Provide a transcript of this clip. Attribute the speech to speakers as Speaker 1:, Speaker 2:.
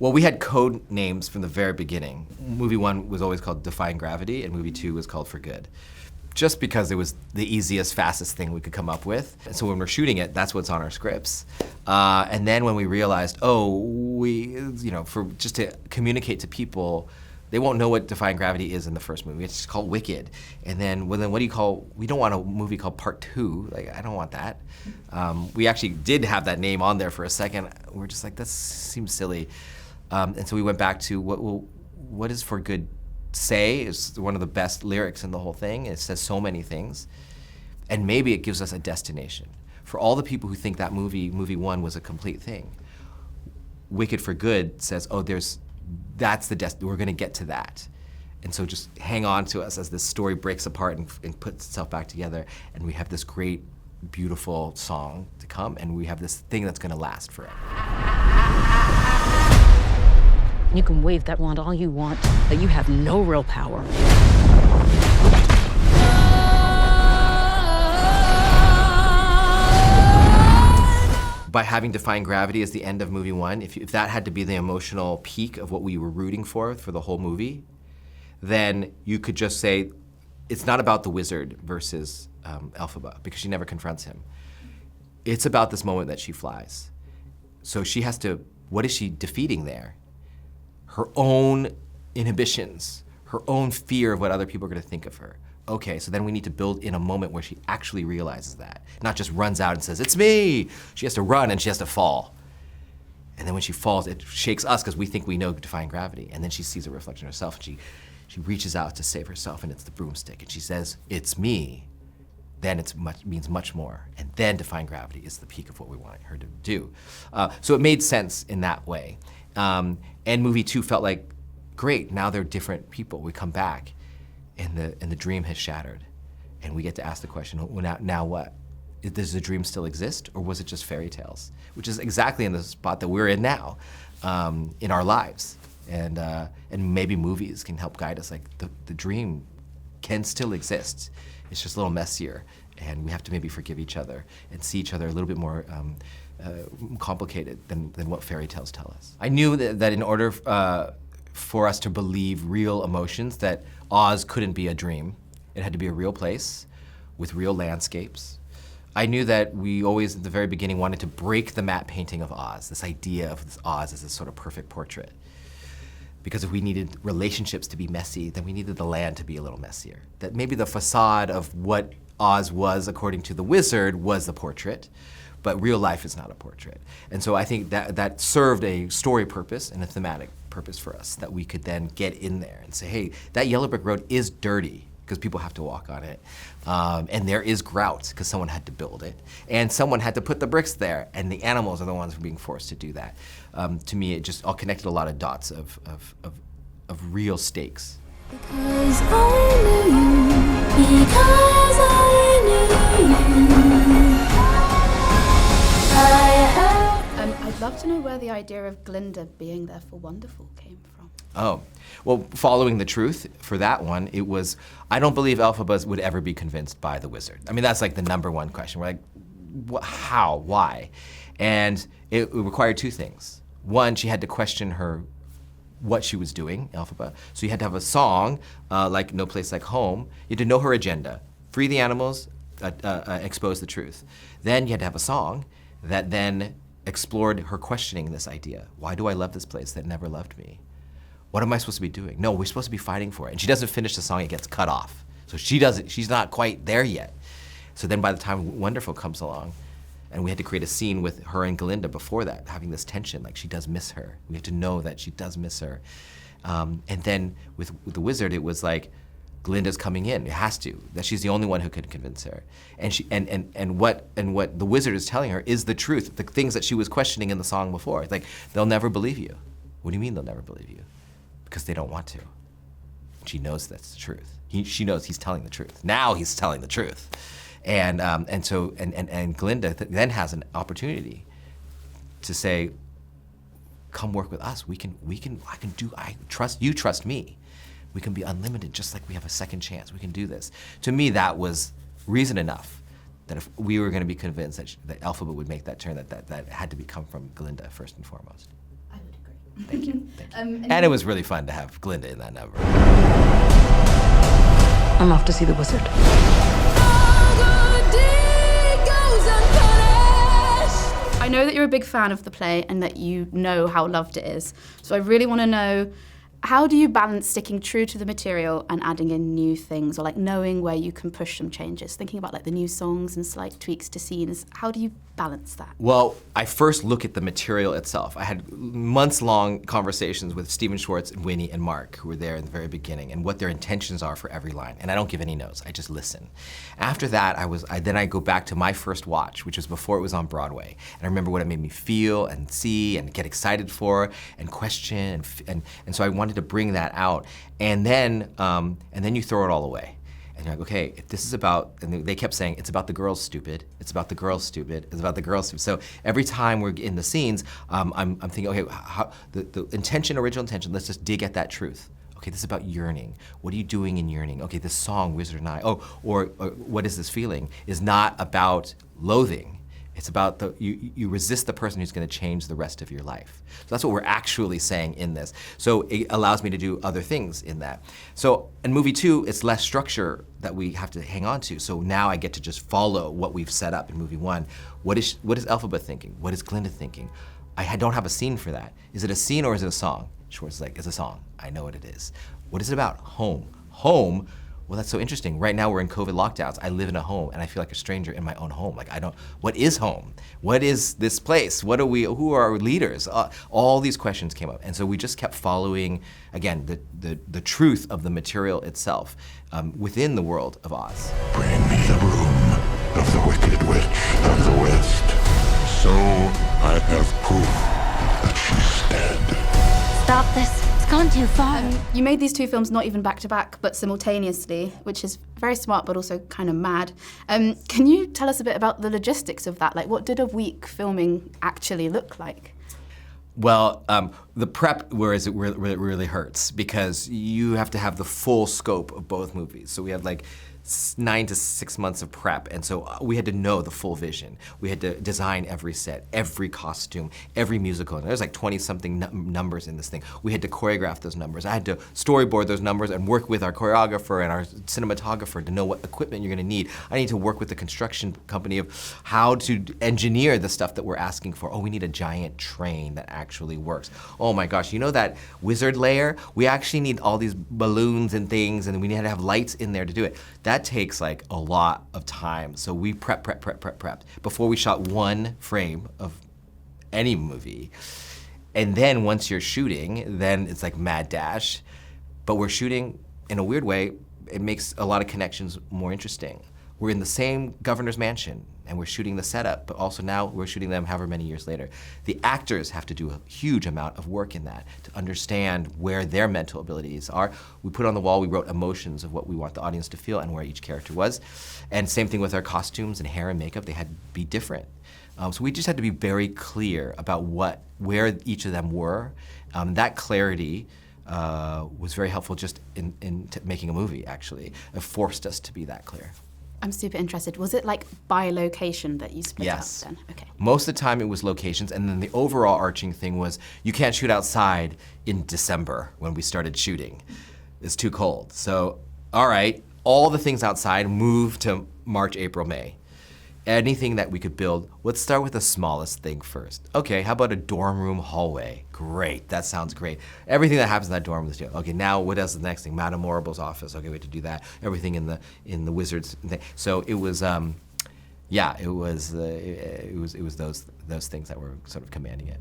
Speaker 1: Well, we had code names from the very beginning. Movie 1 was always called Defying Gravity, and movie 2 was called For Good. Just because it was the easiest, fastest thing we could come up with. And so when we're shooting it, that's what's on our scripts. And then when we realized, just to communicate to people, they won't know what Defying Gravity is in the first movie. It's just called Wicked. And then, what do you call, we don't want a movie called Part 2. Like, I don't want that. We actually did have that name on there for a second. We're just like, that seems silly. And so we went back to what is For Good say? Is one of the best lyrics in the whole thing. It says so many things. And maybe it gives us a destination. For all the people who think that movie 1 was a complete thing, Wicked for Good says, that's the we're gonna get to that. And so just hang on to us as this story breaks apart and puts itself back together, and we have this great, beautiful song to come, and we have this thing that's gonna last forever.
Speaker 2: You can wave that wand all you want, but you have no real power.
Speaker 1: By having Defying Gravity as the end of movie 1, if that had to be the emotional peak of what we were rooting for the whole movie, then you could just say, it's not about the wizard versus Elphaba, because she never confronts him. It's about this moment that she flies. So she has to, what is she defeating there? Her own inhibitions, her own fear of what other people are gonna think of her. Okay, so then we need to build in a moment where she actually realizes that, not just runs out and says, it's me! She has to run and she has to fall. And then when she falls, it shakes us because we think we know Defying Gravity. And then she sees a reflection of herself and she reaches out to save herself, and it's the broomstick. And she says, it's me. Then it means much more. And then Defying Gravity is the peak of what we want her to do. So it made sense in that way. And movie 2 felt like, great, now they're different people. We come back. And the dream has shattered. And we get to ask the question, well, now what? Does the dream still exist, or was it just fairy tales? Which is exactly in the spot that we're in now, in our lives. And maybe movies can help guide us, like the dream can still exist. It's just a little messier, and we have to maybe forgive each other and see each other a little bit more complicated than what fairy tales tell us. I knew that in order for us to believe real emotions, that Oz couldn't be a dream. It had to be a real place with real landscapes. I knew that we always, at the very beginning, wanted to break the matte painting of Oz, this idea of this Oz as this sort of perfect portrait. Because if we needed relationships to be messy, then we needed the land to be a little messier. That maybe the facade of what Oz was, according to the wizard, was the portrait, but real life is not a portrait. And so I think that served a story purpose and a thematic purpose for us, that we could then get in there and say, hey, that yellow brick road is dirty, because people have to walk on it. And there is grout, because someone had to build it. And someone had to put the bricks there, and the animals are the ones who are being forced to do that. To me, it just all connected a lot of dots of real stakes.
Speaker 3: Because I knew you, because I knew you.
Speaker 4: I'd love to know where the idea of Glinda being there for Wonderful came from.
Speaker 1: Oh, well, following the truth for that one, it was, I don't believe Elphaba would ever be convinced by the wizard. I mean, that's like the #1 question. We're like, how, why? And it required 2 things. One, she had to question what she was doing, Elphaba. So you had to have a song, like No Place Like Home. You had to know her agenda. Free the animals, expose the truth. Then you had to have a song that then explored her questioning this idea. Why do I love this place that never loved me? What am I supposed to be doing? No, we're supposed to be fighting for it. And she doesn't finish the song, it gets cut off. So she's not quite there yet. So then by the time Wonderful comes along, and we had to create a scene with her and Glinda before that, having this tension, like she does miss her. We have to know that she does miss her. And then with the wizard, it was like, Glinda's coming in, it has to, that she's the only one who could convince her. And what the wizard is telling her is the truth, the things that she was questioning in the song before. It's like, they'll never believe you. What do you mean they'll never believe you? Because they don't want to. She knows that's the truth. She knows he's telling the truth. Now he's telling the truth. And Glinda then has an opportunity to say, come work with us. I trust, you trust me. We can be unlimited, just like we have a second chance. We can do this. To me, that was reason enough that if we were going to be convinced that Elphaba would make that turn, that had to come from Glinda first and foremost.
Speaker 4: I would agree.
Speaker 1: Thank you. And it was really fun to have Glinda in that number.
Speaker 2: I'm off to see the wizard.
Speaker 4: I know that you're a big fan of the play and that you know how loved it is. So I really want to know, how do you balance sticking true to the material and adding in new things, or like knowing where you can push some changes, thinking about like the new songs and slight tweaks to scenes? How do you balance that?
Speaker 1: Well, I first look at the material itself. I had months-long conversations with Stephen Schwartz and Winnie and Mark, who were there in the very beginning, and what their intentions are for every line. And I don't give any notes, I just listen. After that, then I go back to my first watch, which was before it was on Broadway. And I remember what it made me feel and see and get excited for and question, and so I wanted to bring that out. And then you throw it all away. And you're like, okay, if this is about, and they kept saying, it's about the girls, stupid. It's about the girls, stupid. It's about the girls, stupid. So every time we're in the scenes, I'm thinking, okay, the intention, original intention, let's just dig at that truth. Okay, this is about yearning. What are you doing in yearning? Okay, this song, Wizard and I, or what is this feeling, is not about loathing. It's about you resist the person who's going to change the rest of your life. So that's what we're actually saying in this. So it allows me to do other things in that. So in movie 2, it's less structure that we have to hang on to. So now I get to just follow what we've set up in movie 1. What is Elphaba thinking? What is Glinda thinking? I don't have a scene for that. Is it a scene or is it a song? Schwartz is like, it's a song. I know what it is. What is it about? Home. Home. Well, that's so interesting. Right now we're in COVID lockdowns. I live in a home and I feel like a stranger in my own home. Like what is home? What is this place? Who are our leaders? All these questions came up. And so we just kept following, again, the truth of the material itself within the world of Oz.
Speaker 5: Bring me the broom of the Wicked Witch of the West. So I have proof that she's dead.
Speaker 3: Stop this. It's gone too far.
Speaker 4: You made these 2 films not even back to back, but simultaneously, which is very smart, but also kind of mad. Can you tell us a bit about the logistics of that? Like, what did a week filming actually look like?
Speaker 1: Well, the prep where it really hurts, because you have to have the full scope of both movies. So we had like 9 to 6 months of prep, and so we had to know the full vision. We had to design every set, every costume, every musical. And there's like 20-something numbers in this thing. We had to choreograph those numbers. I had to storyboard those numbers and work with our choreographer and our cinematographer to know what equipment you're gonna need. I need to work with the construction company of how to engineer the stuff that we're asking for. Oh, we need a giant train that actually works. Oh my gosh, you know that wizard layer? We actually need all these balloons and things, and we need to have lights in there to do it. That takes like a lot of time. So we prepped before we shot one frame of any movie. And then once you're shooting, then it's like mad dash. But we're shooting in a weird way. It makes a lot of connections more interesting. We're in the same governor's mansion and we're shooting the setup, but also now we're shooting them however many years later. The actors have to do a huge amount of work in that to understand where their mental abilities are. We put on the wall, we wrote emotions of what we want the audience to feel and where each character was. And same thing with our costumes and hair and makeup, they had to be different. So we just had to be very clear about where each of them were. That clarity was very helpful just in making a movie, actually. It forced us to be that clear.
Speaker 4: I'm super interested. Was it like by location that you split up then? Okay.
Speaker 1: Most of the time it was locations, and then the overall arching thing was you can't shoot outside in December when we started shooting. It's too cold. So, all right, all the things outside moved to March, April, May. Anything that we could build, let's start with the smallest thing first. Okay, how about a dorm room hallway? Great, that sounds great. Everything that happens in that dorm was doing. Okay, now what else is the next thing? Madame Morrible's office. Okay, we had to do that. Everything in the wizards thing. So it was, yeah, it was those things that were sort of commanding it.